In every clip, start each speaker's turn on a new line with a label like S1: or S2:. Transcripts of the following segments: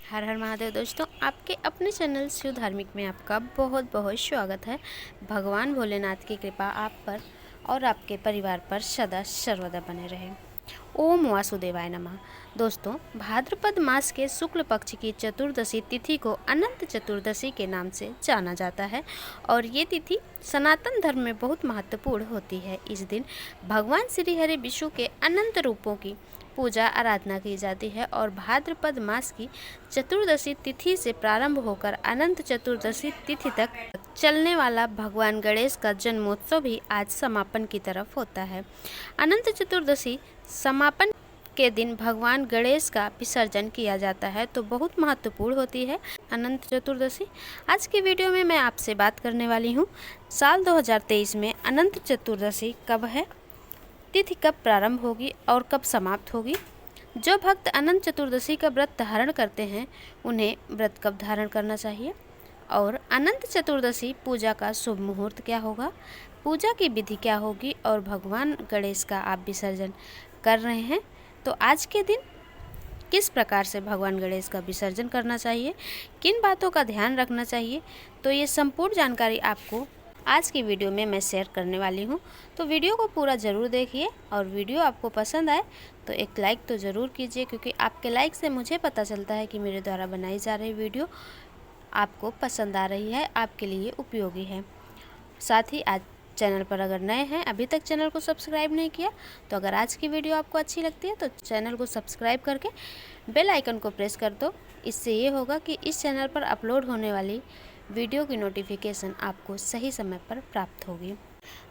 S1: हर हर महादेव दोस्तों, आपके अपने चैनल शिव धार्मिक में आपका बहुत बहुत स्वागत है। भगवान भोलेनाथ की कृपा आप पर और आपके परिवार पर सदा सर्वदा बने रहे। ओम वासुदेवाय नमः। दोस्तों, भाद्रपद मास के शुक्ल पक्ष की चतुर्दशी तिथि को अनंत चतुर्दशी के नाम से जाना जाता है और ये तिथि सनातन धर्म में बहुत महत्वपूर्ण होती है। इस दिन भगवान श्री हरि विष्णु के अनंत रूपों की पूजा आराधना की जाती है और भाद्रपद मास की चतुर्दशी तिथि से प्रारंभ होकर अनंत चतुर्दशी तिथि तक चलने वाला भगवान गणेश का जन्मोत्सव भी आज समापन की तरफ होता है। अनंत चतुर्दशी समापन के दिन भगवान गणेश का विसर्जन किया जाता है, तो बहुत महत्वपूर्ण होती है अनंत चतुर्दशी। आज की वीडियो में मैं आपसे बात करने वाली हूँ साल 2023 में अनंत चतुर्दशी कब है, तिथि कब प्रारंभ होगी और कब समाप्त होगी। जो भक्त अनंत चतुर्दशी का व्रत धारण करते हैं उन्हें व्रत कब धारण करना चाहिए और अनंत चतुर्दशी पूजा का शुभ मुहूर्त क्या होगा, पूजा की विधि क्या होगी और भगवान गणेश का आप विसर्जन कर रहे हैं तो आज के दिन किस प्रकार से भगवान गणेश का विसर्जन करना चाहिए, किन बातों का ध्यान रखना चाहिए, तो ये संपूर्ण जानकारी आपको आज की वीडियो में मैं शेयर करने वाली हूँ। तो वीडियो को पूरा ज़रूर देखिए और वीडियो आपको पसंद आए तो एक लाइक तो ज़रूर कीजिए, क्योंकि आपके लाइक से मुझे पता चलता है कि मेरे द्वारा बनाई जा रही वीडियो आपको पसंद आ रही है, आपके लिए उपयोगी है। साथ ही आज चैनल पर अगर नए हैं, अभी तक चैनल को सब्सक्राइब नहीं किया, तो अगर आज की वीडियो आपको अच्छी लगती है तो चैनल को सब्सक्राइब करके बेल आइकन को प्रेस कर दो। इससे ये होगा कि इस चैनल पर अपलोड होने वाली वीडियो की नोटिफिकेशन आपको सही समय पर प्राप्त होगी।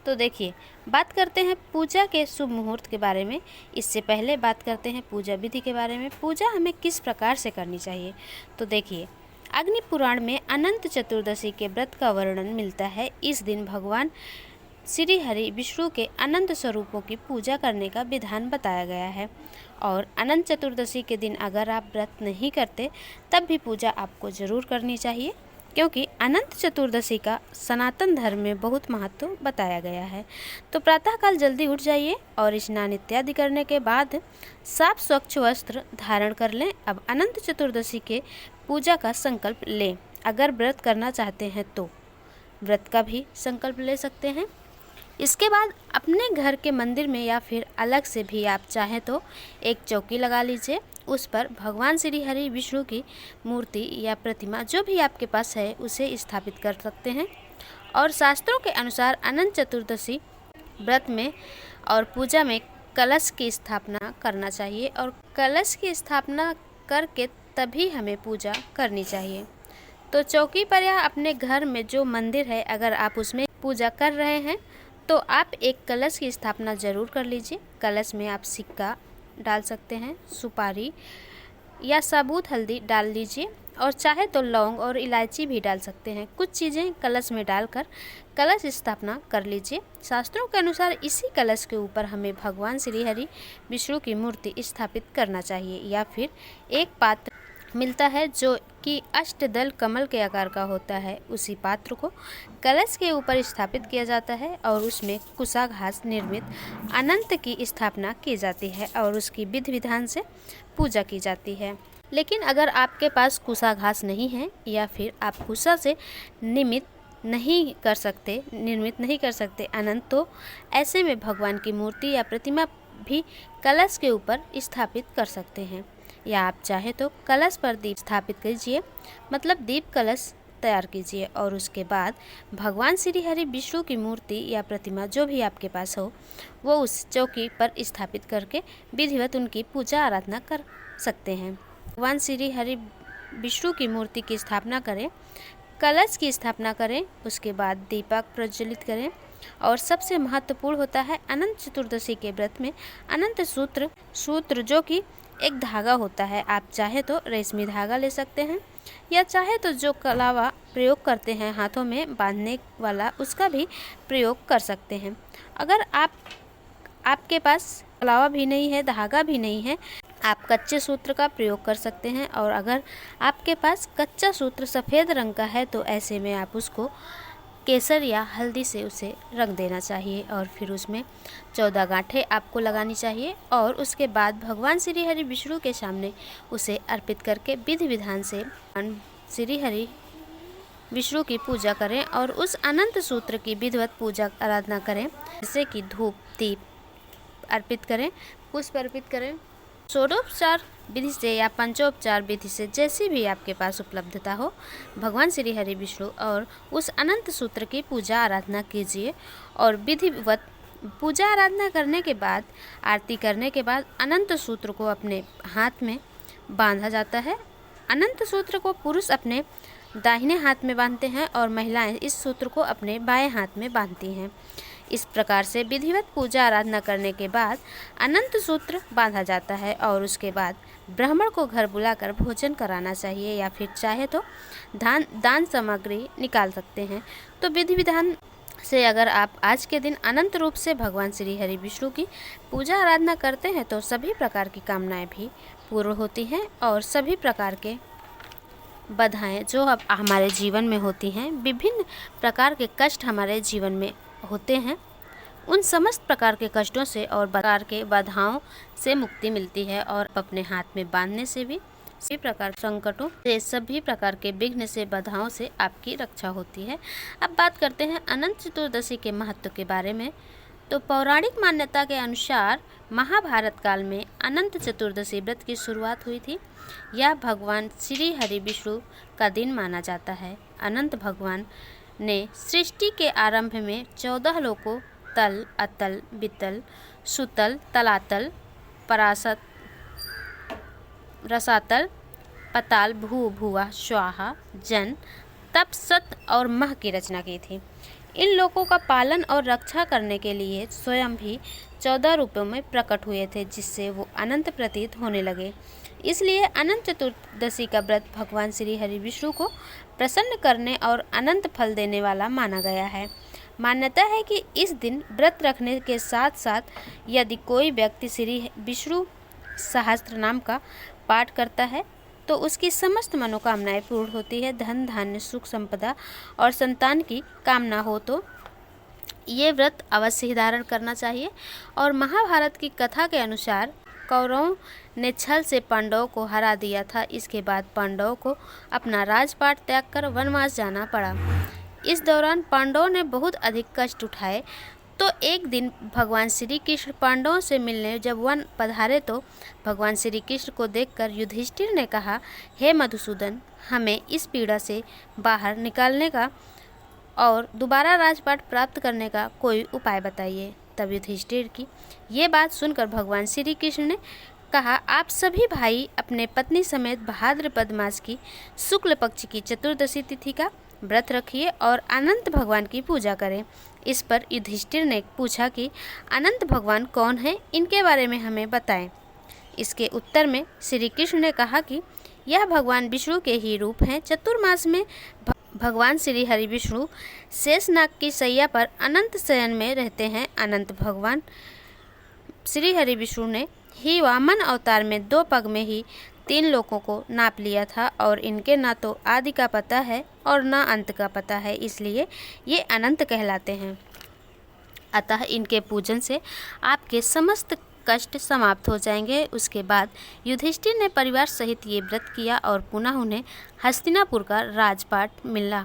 S1: तो देखिए, बात करते हैं पूजा के शुभ मुहूर्त के बारे में। इससे पहले बात करते हैं पूजा विधि के बारे में, पूजा हमें किस प्रकार से करनी चाहिए। तो देखिए, अग्नि पुराण में अनंत चतुर्दशी के व्रत का वर्णन मिलता है। इस दिन भगवान श्री हरि विष्णु के अनंत स्वरूपों की पूजा करने का विधान बताया गया है और अनंत चतुर्दशी के दिन अगर आप व्रत नहीं करते तब भी पूजा आपको ज़रूर करनी चाहिए, क्योंकि अनंत चतुर्दशी का सनातन धर्म में बहुत महत्व बताया गया है। तो प्रातःकाल जल्दी उठ जाइए और स्नान इत्यादि करने के बाद साफ स्वच्छ वस्त्र धारण कर लें। अब अनंत चतुर्दशी के पूजा का संकल्प लें। अगर व्रत करना चाहते हैं तो व्रत का भी संकल्प ले सकते हैं। इसके बाद अपने घर के मंदिर में या फिर अलग से भी आप चाहें तो एक चौकी लगा लीजिए। उस पर भगवान श्री हरि विष्णु की मूर्ति या प्रतिमा जो भी आपके पास है उसे स्थापित कर सकते हैं। और शास्त्रों के अनुसार अनंत चतुर्दशी व्रत में और पूजा में कलश की स्थापना करना चाहिए और कलश की स्थापना करके तभी हमें पूजा करनी चाहिए। तो चौकी पर या अपने घर में जो मंदिर है, अगर आप उसमें पूजा कर रहे हैं तो आप एक कलश की स्थापना ज़रूर कर लीजिए। कलश में आप सिक्का डाल सकते हैं, सुपारी या साबुत हल्दी डाल लीजिए और चाहे तो लौंग और इलायची भी डाल सकते हैं। कुछ चीज़ें कलश में डालकर कलश स्थापना कर लीजिए। शास्त्रों के अनुसार इसी कलश के ऊपर हमें भगवान श्री हरि विष्णु की मूर्ति स्थापित करना चाहिए या फिर एक पात्र मिलता है जो कि अष्टदल कमल के आकार का होता है, उसी पात्र को कलश के ऊपर स्थापित किया जाता है और उसमें कुशा घास निर्मित अनंत की स्थापना की जाती है और उसकी विधि विधान से पूजा की जाती है। लेकिन अगर आपके पास कुशा घास नहीं है या फिर आप कुशा से निर्मित नहीं कर सकते अनंत, तो ऐसे में भगवान की मूर्ति या प्रतिमा भी कलश के ऊपर स्थापित कर सकते हैं। या आप चाहे तो कलश पर दीप स्थापित कीजिए, मतलब दीप कलश तैयार कीजिए और उसके बाद भगवान श्री हरि विष्णु की मूर्ति या प्रतिमा जो भी आपके पास हो वो उस चौकी पर स्थापित करके विधिवत उनकी पूजा आराधना कर सकते हैं। भगवान श्री हरि विष्णु की मूर्ति की स्थापना करें, कलश की स्थापना करें, उसके बाद दीपक प्रज्वलित करें। और सबसे महत्वपूर्ण होता है अनंत चतुर्दशी के व्रत में अनंत सूत्र जो कि एक धागा होता है। आप चाहे तो रेशमी धागा ले सकते हैं या चाहे तो जो कलावा प्रयोग करते हैं हाथों में बांधने वाला, उसका भी प्रयोग कर सकते हैं। अगर आपके पास कलावा भी नहीं है, धागा भी नहीं है, आप कच्चे सूत्र का प्रयोग कर सकते हैं। और अगर आपके पास कच्चा सूत्र सफ़ेद रंग का है तो ऐसे में आप उसको केसर या हल्दी से उसे रंग देना चाहिए और फिर उसमें 14 गांठें आपको लगानी चाहिए और उसके बाद भगवान श्री हरि विष्णु के सामने उसे अर्पित करके विधि विधान से भगवान श्री हरि विष्णु की पूजा करें और उस अनंत सूत्र की विधिवत पूजा आराधना करें, जैसे कि धूप दीप अर्पित करें, पुष्प अर्पित करें। षोडोपचार विधि से या पंचोपचार विधि से, जैसी भी आपके पास उपलब्धता हो, भगवान श्री हरि विष्णु और उस अनंत सूत्र की पूजा आराधना कीजिए। और विधिवत पूजा आराधना करने के बाद, आरती करने के बाद अनंत सूत्र को अपने हाथ में बांधा जाता है। अनंत सूत्र को पुरुष अपने दाहिने हाथ में बांधते हैं और महिलाएं इस सूत्र को अपने बाएं हाथ में बांधती हैं। इस प्रकार से विधिवत पूजा आराधना करने के बाद अनंत सूत्र बांधा जाता है और उसके बाद ब्राह्मण को घर बुलाकर भोजन कराना चाहिए या फिर चाहे तो दान सामग्री निकाल सकते हैं। तो विधि विधान से अगर आप आज के दिन अनंत रूप से भगवान श्री हरि विष्णु की पूजा आराधना करते हैं तो सभी प्रकार की कामनाएं भी पूर्ण होती हैं और सभी प्रकार के बाधाएं जो अब हमारे जीवन में होती हैं, विभिन्न प्रकार के कष्ट हमारे जीवन में होते हैं, उन समस्त प्रकार के कष्टों से और प्रकार के बाधाओं से मुक्ति मिलती है और अपने हाथ में बांधने से भी सभी प्रकार संकटों से, सभी प्रकार के विघ्न से, बाधाओं से आपकी रक्षा होती है। अब बात करते हैं अनंत चतुर्दशी के महत्व के बारे में। तो पौराणिक मान्यता के अनुसार महाभारत काल में अनंत चतुर्दशी व्रत की शुरुआत हुई थी। यह भगवान श्री हरि विष्णु का दिन माना जाता है। अनंत भगवान ने सृष्टि के आरंभ में 14 लोकों तल, अतल, वितल, सुतल, तलातल, परासत, रसातल, पताल, भू, भुवा, स्वाहा, जन, तप, सत और मह की रचना की थी। इन लोकों का पालन और रक्षा करने के लिए स्वयं भी 14 रूपों में प्रकट हुए थे, जिससे वो अनंत प्रतीत होने लगे। इसलिए अनंत चतुर्दशी का व्रत भगवान श्री हरि विष्णु को प्रसन्न करने और अनंत फल देने वाला माना गया है। मान्यता है कि इस दिन व्रत रखने के साथ साथ यदि कोई व्यक्ति श्री विष्णु सहस्त्र नाम का पाठ करता है तो उसकी समस्त मनोकामनाएं पूर्ण होती है। धन धान्य सुख संपदा और संतान की कामना हो तो ये व्रत अवश्य ही धारण करना चाहिए। और महाभारत की कथा के अनुसार कौरवों ने छल से पांडवों को हरा दिया था। इसके बाद पांडवों को अपना राजपाट त्याग कर वनवास जाना पड़ा। इस दौरान पांडवों ने बहुत अधिक कष्ट उठाए। तो एक दिन भगवान श्री कृष्ण पांडवों से मिलने जब वन पधारे तो भगवान श्री कृष्ण को देखकर युधिष्ठिर ने कहा, हे मधुसूदन, हमें इस पीड़ा से बाहर निकालने का और दोबारा राजपाट प्राप्त करने का कोई उपाय बताइए। तब युधिष्ठिर की ये बात सुनकर भगवान श्री कृष्ण ने कहा, आप सभी भाई अपने पत्नी समेत भाद्रपद मास की शुक्ल पक्ष की चतुर्दशी तिथि का व्रत रखिए और अनंत भगवान की पूजा करें। इस पर युधिष्ठिर ने पूछा कि अनंत भगवान कौन है, इनके बारे में हमें बताएं। इसके उत्तर में श्री कृष्ण ने कहा कि यह भगवान विष्णु के ही रूप हैं। चतुर्मास में भगवान श्री हरि विष्णु शेषनाग की शैया पर अनंत शयन में रहते हैं। अनंत भगवान श्री हरि विष्णु ने ही वामन अवतार में 2 पग में ही 3 लोकों को नाप लिया था और इनके ना तो आदि का पता है और ना अंत का पता है, इसलिए ये अनंत कहलाते हैं। अतः इनके पूजन से आपके समस्त कष्ट समाप्त हो जाएंगे। उसके बाद युधिष्ठिर ने परिवार सहित ये व्रत किया और पुनः उन्हें हस्तिनापुर का राजपाट मिला।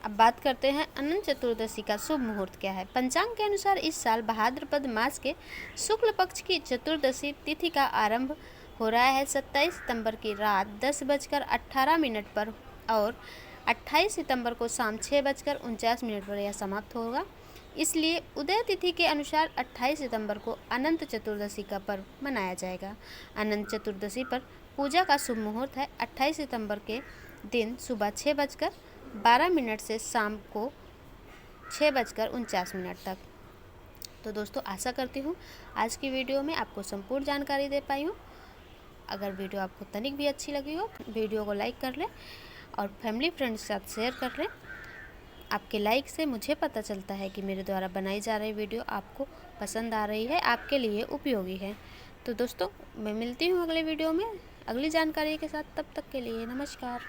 S1: अब बात करते हैं अनंत चतुर्दशी का शुभ मुहूर्त क्या है। पंचांग के अनुसार इस साल भाद्रपद मास के शुक्ल पक्ष की चतुर्दशी तिथि का आरंभ हो रहा है 27 सितंबर की रात 10:18 पर और 28 सितंबर को शाम 6:49 पर यह समाप्त होगा। इसलिए उदय तिथि के अनुसार 28 सितंबर को अनंत चतुर्दशी का पर्व मनाया जाएगा। अनंत चतुर्दशी पर पूजा का शुभ मुहूर्त है 28 सितंबर के दिन सुबह 6:12 से शाम को 6:49 तक। तो दोस्तों, आशा करती हूँ आज की वीडियो में आपको संपूर्ण जानकारी दे पाई हूँ। अगर वीडियो आपको तनिक भी अच्छी लगी हो, वीडियो को लाइक कर लें और फैमिली फ्रेंड्स के साथ शेयर कर लें। आपके लाइक से मुझे पता चलता है कि मेरे द्वारा बनाई जा रही वीडियो आपको पसंद आ रही है, आपके लिए उपयोगी है। तो दोस्तों, मैं मिलती हूँ अगले वीडियो में अगली जानकारी के साथ। तब तक के लिए नमस्कार।